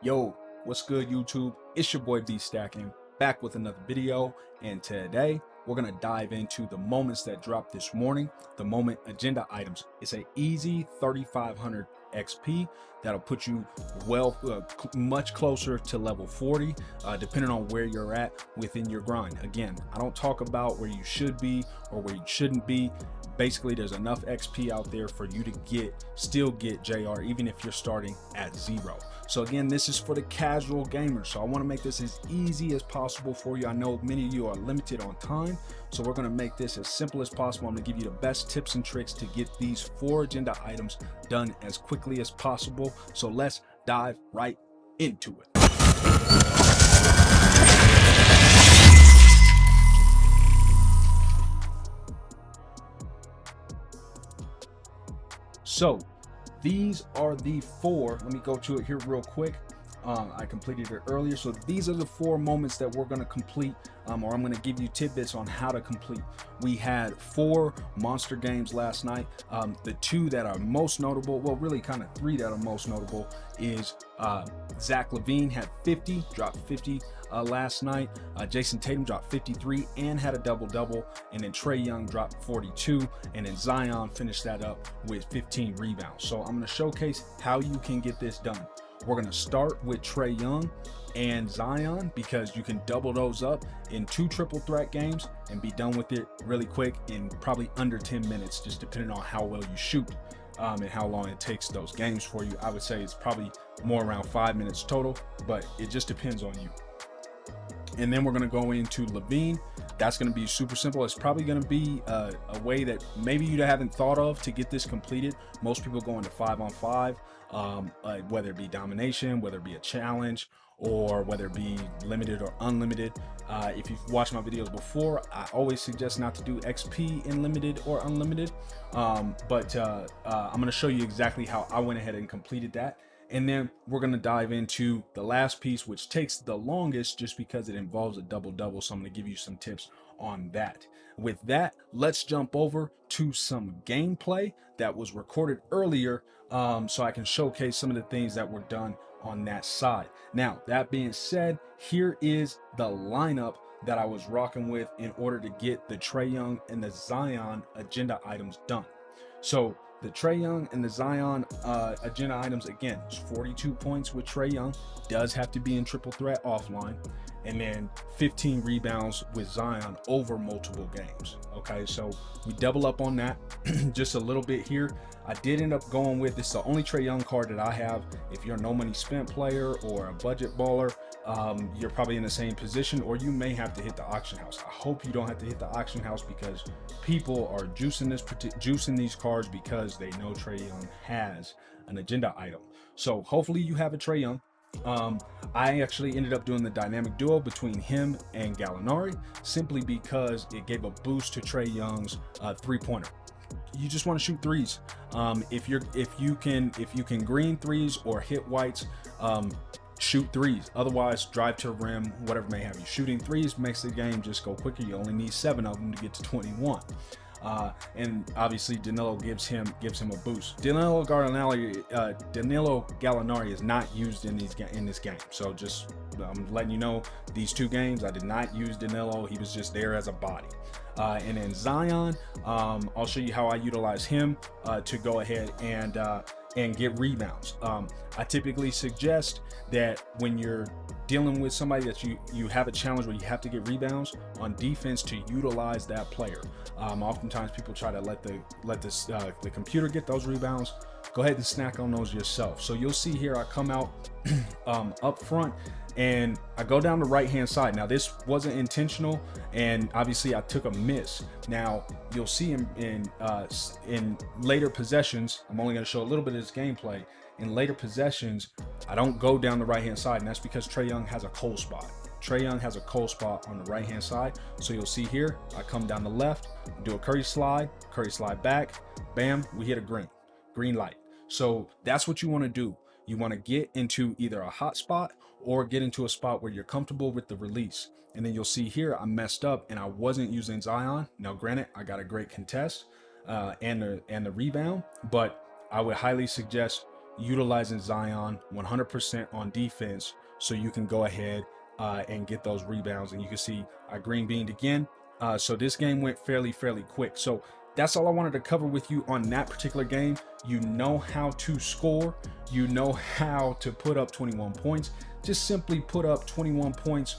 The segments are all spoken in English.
Yo, what's good, YouTube? It's your boy B Stacking, back with another video, and today we're gonna dive into the moments that dropped this morning, the moment agenda items. It's an easy 3,500 XP that'll put you much closer to level 40, depending on where you're at within your grind. Again, I don't talk about where you should be or where you shouldn't be. Basically, there's enough XP out there for you to still get JR, even if you're starting at 0. So again, this is for the casual gamer. So I want to make this as easy as possible for you. I know many of you are limited on time, so we're going to make this as simple as possible. I'm going to give you the best tips and tricks to get these 4 agenda items done as quickly as possible. So let's dive right into it. So these are the 4. Let me go to it here real quick. I completed it earlier. So these are the 4 moments that we're going to complete, or I'm going to give you tidbits on how to complete. We had 4 monster games last night. The 2 that are most notable, well, really kind of 3 that are most notable, is Levine had 50, dropped 50 last night. Jason Tatum dropped 53 and had a double-double, and then Trae Young dropped 42, and then Zion finished that up with 15 rebounds. So I'm going to showcase how you can get this done. We're going to start with Trae Young and Zion because you can double those up in 2 triple threat games and be done with it really quick in probably under 10 minutes, just depending on how well you shoot and how long it takes those games for you. I would say it's probably more around 5 minutes total, but it just depends on you. And then we're going to go into Levine. That's going to be super simple. It's probably going to be a way that maybe you haven't thought of to get this completed. Most people go into 5-on-5, whether it be domination, whether it be a challenge, or whether it be limited or unlimited. If you've watched my videos before, I always suggest not to do XP in limited or unlimited. I'm going to show you exactly how I went ahead and completed that. And then we're going to dive into the last piece, which takes the longest just because it involves a double-double. So I'm going to give you some tips on that. With that, let's jump over to some gameplay that was recorded earlier, so I can showcase some of the things that were done on that side. Now, that being said, here is the lineup that I was rocking with in order to get the Trae Young and the Zion agenda items done. So the Trae Young and the Zion agenda items, again, it's 42 points with Trae Young, does have to be in triple threat offline, and then 15 rebounds with Zion over multiple games. Okay, so we double up on that just a little bit here. I did end up going with, this is the only Trae Young card that I have. If you're a no money spent player or a budget baller, you're probably in the same position, or you may have to hit the auction house. I hope you don't have to hit the auction house because people are juicing these cards because they know Trae Young has an agenda item. So hopefully you have a Trae Young. I actually ended up doing the dynamic duo between him and Gallinari simply because it gave a boost to Trae Young's 3-pointer. You just want to shoot threes. If you can green threes or hit whites, shoot threes. Otherwise, drive to the rim, whatever may have you. Shooting threes makes the game just go quicker. You only need 7 of them to get to 21. And obviously Danilo gives him a boost. Danilo Gallinari is not used in this game. So just I'm letting you know, these 2 games I did not use Danilo. He was just there as a body. And then Zion, I'll show you how I utilize him to go ahead and get rebounds. I typically suggest that when you're dealing with somebody that you have a challenge where you have to get rebounds on defense, to utilize that player. Oftentimes people try to let the computer get those rebounds. Go ahead and snack on those yourself. So you'll see here I come out up front and I go down the right hand side. Now this wasn't intentional, and obviously I took a miss. Now you'll see in later possessions, I'm only going to show a little bit of this gameplay. In later possessions, I don't go down the right hand side, and that's because Trae Young has a cold spot. Trae Young has a cold spot on the right hand side. So you'll see here, I come down the left, do a Curry slide back, bam, we hit a green light. So that's what you want to do. You want to get into either a hot spot or get into a spot where you're comfortable with the release. And then you'll see here, I messed up and I wasn't using Zion. Now, granted, I got a great contest and the rebound, but I would highly suggest utilizing Zion 100% on defense, so you can go ahead and get those rebounds. And you can see I green beaned again. So this game went fairly quick. So that's all I wanted to cover with you on that particular game. You know how to score. You know how to put up 21 points. Just simply put up 21 points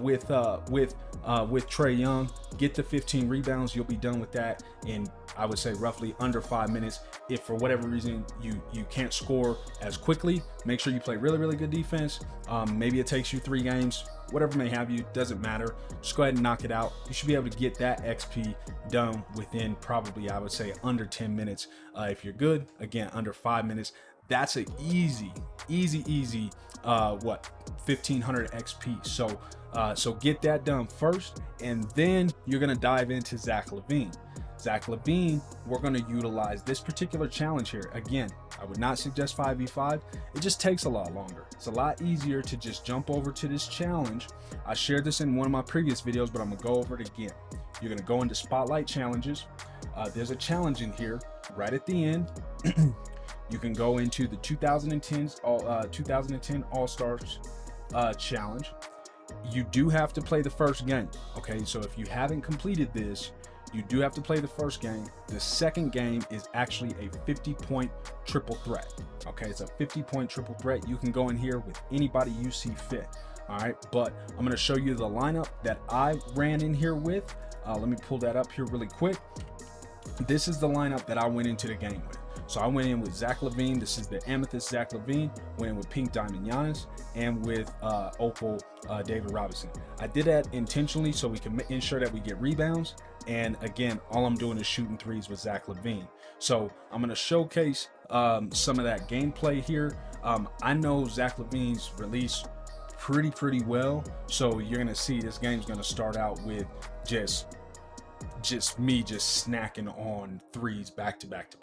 with Trae Young. Get the 15 rebounds. You'll be done with that in, I would say, roughly under 5 minutes. If for whatever reason you can't score as quickly, make sure you play really good defense. Maybe it takes you 3 games, whatever may have you, doesn't matter. Just go ahead and knock it out. You should be able to get that XP done within probably, I would say, under 10 minutes. If you're good, again, under 5 minutes. That's an easy 1500 XP. So get that done first, and then you're gonna dive into Zach Levine. Zach Levine, we're going to utilize this particular challenge here. Again, I would not suggest 5v5. It just takes a lot longer. It's a lot easier to just jump over to this challenge. I shared this in one of my previous videos, but I'm going to go over it again. You're going to go into Spotlight Challenges. There's a challenge in here right at the end. You can go into the 2010 All-Stars challenge. You do have to play the first game. Okay, so if you haven't completed this, you do have to play the first game. The second game is actually a 50-point triple threat. Okay, it's a 50-point triple threat. You can go in here with anybody you see fit. All right, but I'm going to show you the lineup that I ran in here with. Let me pull that up here really quick. This is the lineup that I went into the game with. So I went in with Zach Levine. This is the Amethyst Zach Levine. Went in with Pink Diamond Giannis, and with Opal David Robinson. I did that intentionally so we can ensure that we get rebounds. And again, all I'm doing is shooting threes with Zach Levine. So I'm going to showcase some of that gameplay here. I know Zach Levine's release pretty well. So you're going to see this game's going to start out with just me snacking on threes back to back.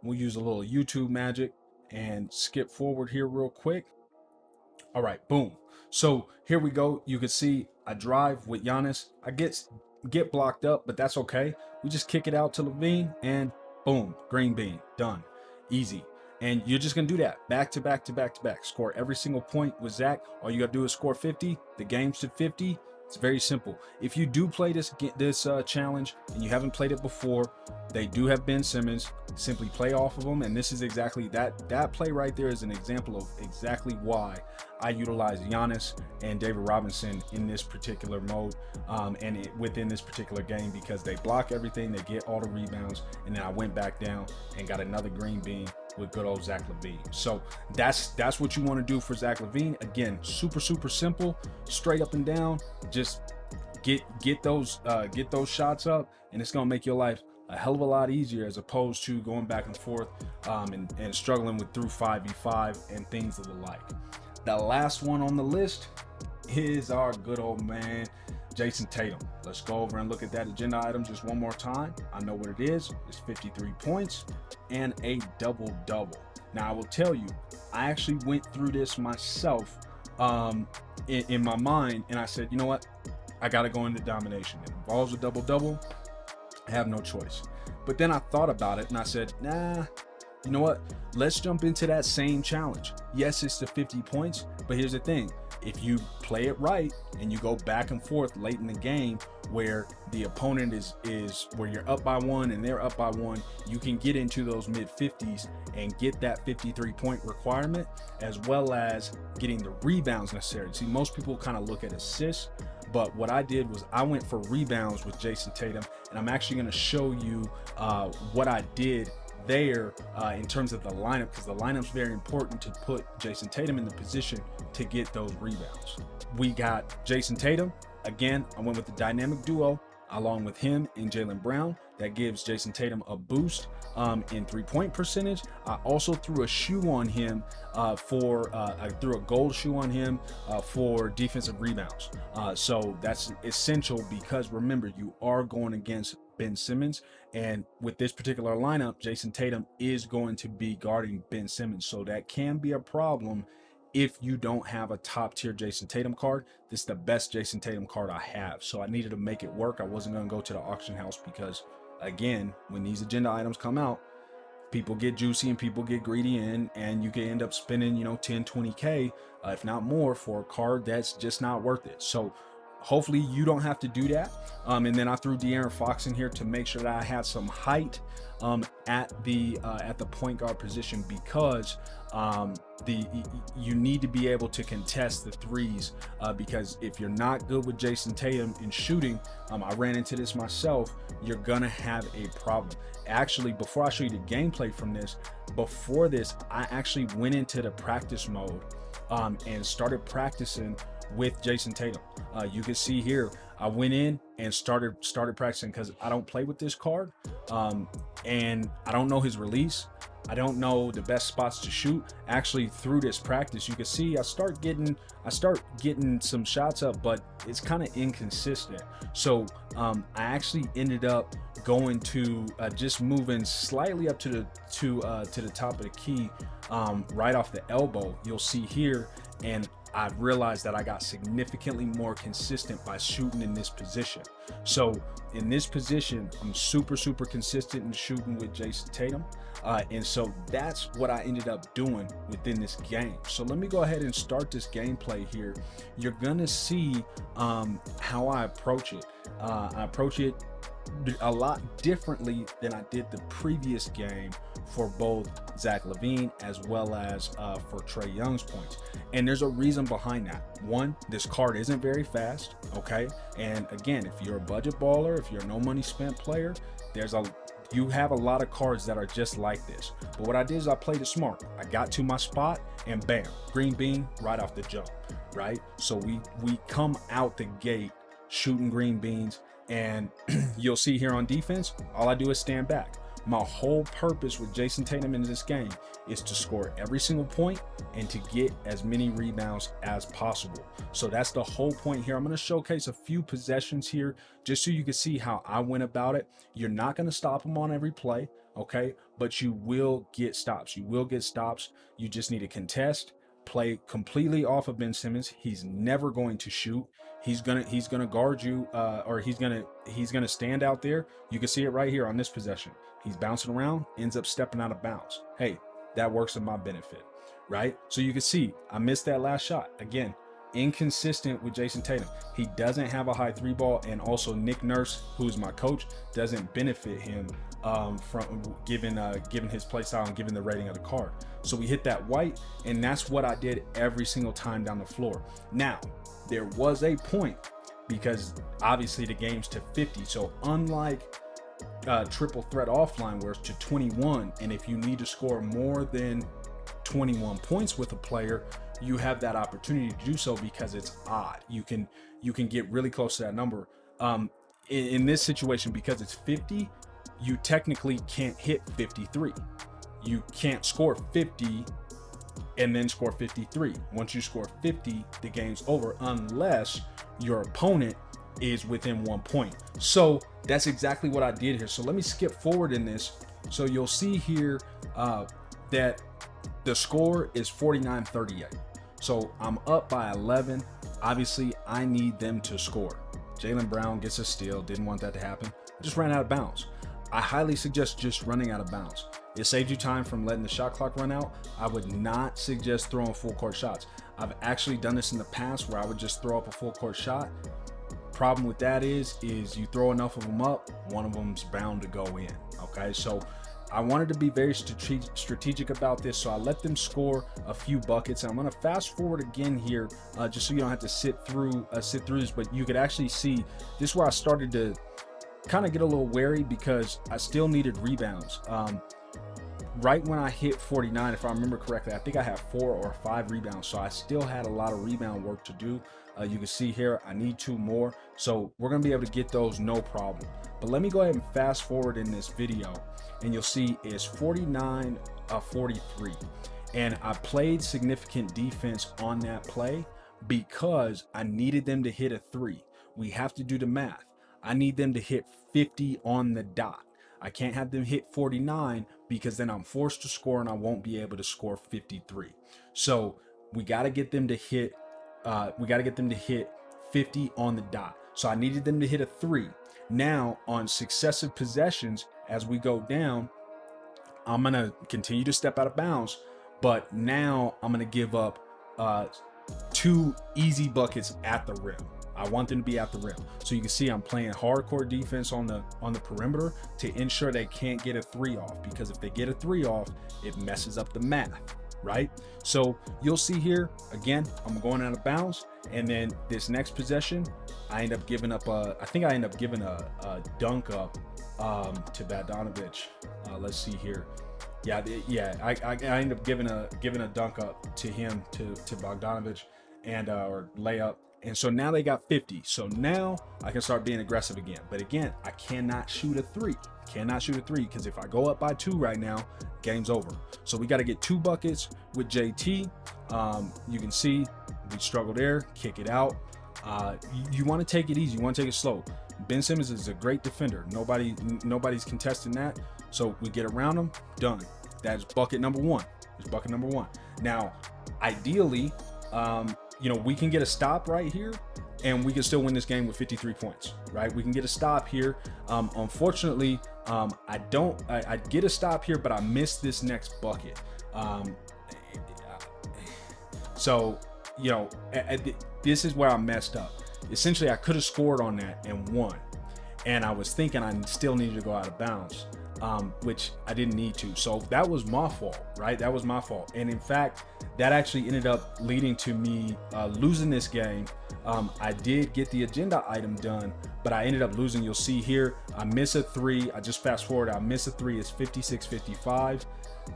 We'll use a little YouTube magic and skip forward here real quick. All right, boom. So here we go. You can see I drive with Giannis. I get blocked up, but that's okay. We just kick it out to Levine, and boom, green bean, done. Easy. And you're just gonna do that back to back. Score every single point with Zach. All you gotta do is score 50. The game's to 50. It's very simple. If you do play this challenge and you haven't played it before, they do have Ben Simmons. Simply play off of them, and this is exactly that play right there is an example of exactly why I utilize Giannis and David Robinson in this particular mode within this particular game, because they block everything, they get all the rebounds, and then I went back down and got another green bean with good old Zach Levine. So that's what you want to do for Zach Levine. Again, super simple, straight up and down. Just get those shots up, and it's gonna make your life a hell of a lot easier, as opposed to going back and forth and struggling through 5v5 and things of the like. The last one on the list is our good old man Jason Tatum. Let's go over and look at that agenda item just one more time. I know what it is. It's 53 points and a double-double. Now I will tell you, I actually went through this myself in my mind, and I said, you know what, I gotta go into domination. It involves a double-double. I have no choice. But then I thought about it and I said, nah, you know what? Let's jump into that same challenge. Yes, it's the 50 points, but here's the thing. If you play it right and you go back and forth late in the game where the opponent is where you're up by 1 and they're up by 1, you can get into those mid 50s and get that 53-point requirement, as well as getting the rebounds necessary. See, most people kind of look at assists, but what I did was I went for rebounds with Jason Tatum, and I'm actually going to show you what I did there in terms of the lineup, because the lineup's very important to put Jason Tatum in the position to get those rebounds. We got Jason Tatum. Again, I went with the dynamic duo along with him and Jaylen Brown. That gives Jason Tatum a boost in 3-point percentage. I also threw a shoe on him I threw a gold shoe on him for defensive rebounds. So that's essential, because remember, you are going against Ben Simmons, and with this particular lineup, Jason Tatum is going to be guarding Ben Simmons, so that can be a problem if you don't have a top tier Jason Tatum card. This is the best Jason Tatum card I have, so I needed to make it work. I wasn't going to go to the auction house, because again, when these agenda items come out, people get juicy and people get greedy and you can end up spending, you know, 10, 20K, if not more, for a card that's just not worth it. So hopefully you don't have to do that. And then I threw De'Aaron Fox in here to make sure that I had some height at the point guard position, because you need to be able to contest the threes, because if you're not good with Jason Tatum in shooting, I ran into this myself, you're gonna have a problem. Actually, before I show you the gameplay from this, before this, I actually went into the practice mode and started practicing with Jason Tatum. You can see here, I went in and started practicing, because I don't play with this card, and I don't know his release. I don't know the best spots to shoot. Actually, through this practice, you can see I start getting some shots up, but it's kind of inconsistent. So I actually ended up going to just moving slightly up to the top of the key, right off the elbow. You'll see here, and I realized that I got significantly more consistent by shooting in this position. So in this position, I'm super consistent in shooting with Jason Tatum. And so that's what I ended up doing within this game. So let me go ahead and start this gameplay here. You're gonna see how I approach it. I approach it a lot differently than I did the previous game for both Zach Levine as well as for Trae Young's points. And there's a reason behind that. One, this card isn't very fast, okay? And again, if you're a budget baller, if you're a no money spent player, you have a lot of cards that are just like this. But what I did is I played it smart. I got to my spot and bam, green bean right off the jump, right? So we come out the gate shooting green beans, and you'll see here on defense, all I do is stand back. My whole purpose with Jason Tatum in this game is to score every single point and to get as many rebounds as possible. So that's the whole point here. I'm going to showcase a few possessions here just so you can see how I went about it. You're not going to stop them on every play, okay? But you will get stops. You will get stops. You just need to contest, play completely off of Ben Simmons. He's never going to shoot. He's gonna guard you, or he's gonna stand out there. You can see it right here on this possession. He's bouncing around, ends up stepping out of bounds. Hey, that works in my benefit, right? So you can see I missed that last shot. Again, inconsistent with Jason Tatum. He doesn't have a high three ball, and also Nick Nurse, who's my coach, doesn't benefit him from given his play style and given the rating of the card. So we hit that white, and that's what I did every single time down the floor. Now, there was a point, because obviously the game's to 50. So unlike triple threat offline where it's to 21, and if you need to score more than 21 points with a player, you have that opportunity to do so because it's odd. You can get really close to that number. In this situation, because it's 50, you technically can't hit 53. You can't score 50 and then score 53. Once you score 50, the game's over unless your opponent is within 1 point. So that's exactly what I did here. So let me skip forward in this. So you'll see here that the score is 49-38. So I'm up by 11. Obviously, I need them to score. Jaylen Brown gets a steal. Didn't want that to happen. I just ran out of bounds. I highly suggest just running out of bounds. It saves you time from letting the shot clock run out. I would not suggest throwing full court shots. I've actually done this in the past where I would just throw up a full court shot. Problem with that is you throw enough of them up, one of them's bound to go in. Okay, so I wanted to be very strategic about this, so I let them score a few buckets. And I'm going to fast forward again here, just so you don't have to sit through this. But you could actually see this is where I started to kind of get a little wary because I still needed rebounds. Right when I hit 49, if I remember correctly, I think I had 4 or 5 rebounds, so I still had a lot of rebound work to do. You can see here I need 2 more, so we're gonna be able to get those no problem. But let me go ahead and fast forward in this video, and you'll see it's 49-43, and I played significant defense on that play because I needed them to hit a 3. We have to do the math. I need them to hit 50 on the dot. I can't have them hit 49 because then I'm forced to score and I won't be able to score 53. So we got to get them to hit 50 on the dot. So I needed them to hit a 3. Now on successive possessions, as we go down, I'm gonna continue to step out of bounds, but now I'm gonna give up 2 easy buckets at the rim. I want them to be at the rim. So you can see I'm playing hardcore defense on the perimeter to ensure they can't get a 3 off, because if they get a 3 off, it messes up the math, right? So you'll see here, again, I'm going out of bounds, and then this next possession, I end up giving up a dunk up to Bogdanovic. Let's see here. I end up giving a dunk up to him, to Bogdanovic, and or layup. And so now they got 50. So now I can start being aggressive again. But again, I cannot shoot a 3. Because if I go up by 2 right now, game's over. So we got to get 2 buckets with JT. You can see we struggle there, kick it out. You want to take it easy. You want to take it slow. Ben Simmons is a great defender. Nobody's contesting that. So we get around him, done. That's bucket number 1. Now, ideally, we can get a stop right here, and we can still win this game with 53 points, right? We can get a stop here. Unfortunately, I get a stop here, but I missed this next bucket. This is where I messed up. Essentially, I could have scored on that and won. And I was thinking I still needed to go out of bounds, which I didn't need to. So that was my fault, right? That was my fault. And in fact, that actually ended up leading to me losing this game. I did get the agenda item done, but I ended up losing. You'll see here, I miss a 3. I just fast forward, I miss a 3. It's 56-55.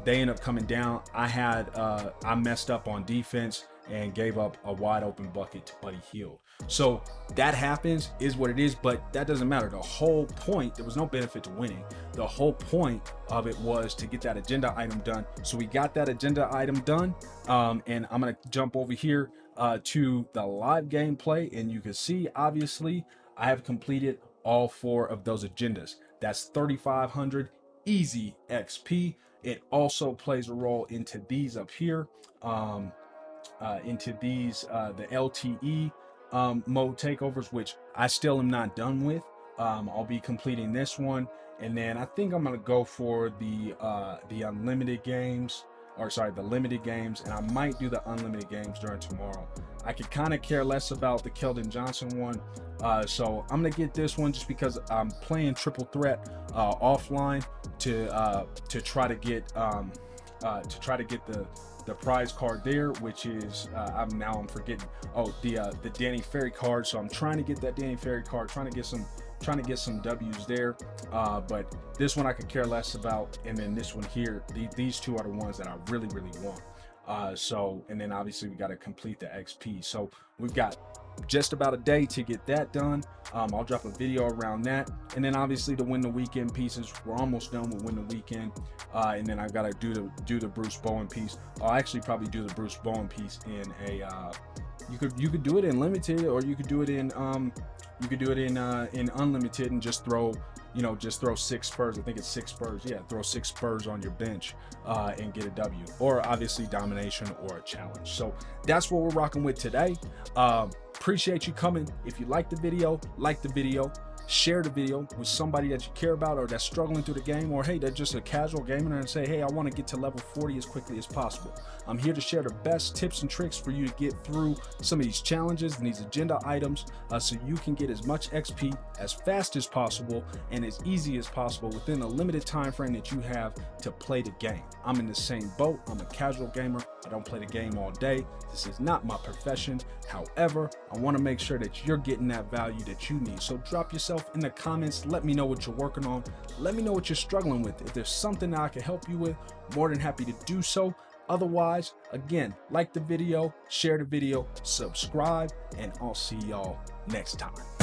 They end up coming down. I messed up on defense and gave up a wide open bucket to Buddy Hield. So that happens, is what it is, but that doesn't matter. The whole point, there was no benefit to winning. The whole point of it was to get that agenda item done. So we got that agenda item done. And I'm going to jump over here to the live gameplay, and you can see, obviously, I have completed all 4 of those agendas. That's 3,500 easy XP. It also plays a role into these up here, the LTE mode takeovers, which I still am not done with. I'll be completing this one, and then I think I'm gonna go for the unlimited games, or sorry, the limited games, and I might do the unlimited games during tomorrow. I could kind of care less about the Keldon Johnson one, so I'm gonna get this one just because I'm playing triple threat offline to try to get the prize card there, which is I'm forgetting. Oh, the Danny Ferry card. So I'm trying to get that Danny Ferry card, trying to get some W's there. But this one I could care less about, and then this one here, these 2 are the ones that I really want. And then obviously we got to complete the XP. So we've got just about a day to get that done. I'll drop a video around that, and then obviously the win the weekend pieces, we're almost done with win the weekend, and then I've got to do the Bruce Bowen piece. I'll actually probably do the Bruce Bowen piece in a you could do it in limited, or you could do it in unlimited and just throw 6 Spurs. I think it's 6 Spurs. Yeah, throw 6 Spurs on your bench and get a W, or obviously domination or a challenge. So that's what we're rocking with today. Appreciate you coming. If you like the video, share the video with somebody that you care about, or that's struggling through the game, or hey, they're just a casual gamer and say, hey, I want to get to level 40 as quickly as possible. I'm here to share the best tips and tricks for you to get through some of these challenges and these agenda items, so you can get as much XP as fast as possible and as easy as possible within a limited time frame that you have to play the game. I'm in the same boat. I'm a casual gamer. I don't play the game all day. This is not my profession. However, I want to make sure that you're getting that value that you need. So drop yourself in the comments. Let me know what you're working on. Let me know what you're struggling with. If there's something that I can help you with, more than happy to do so. Otherwise, again, like the video, share the video, subscribe, and I'll see y'all next time.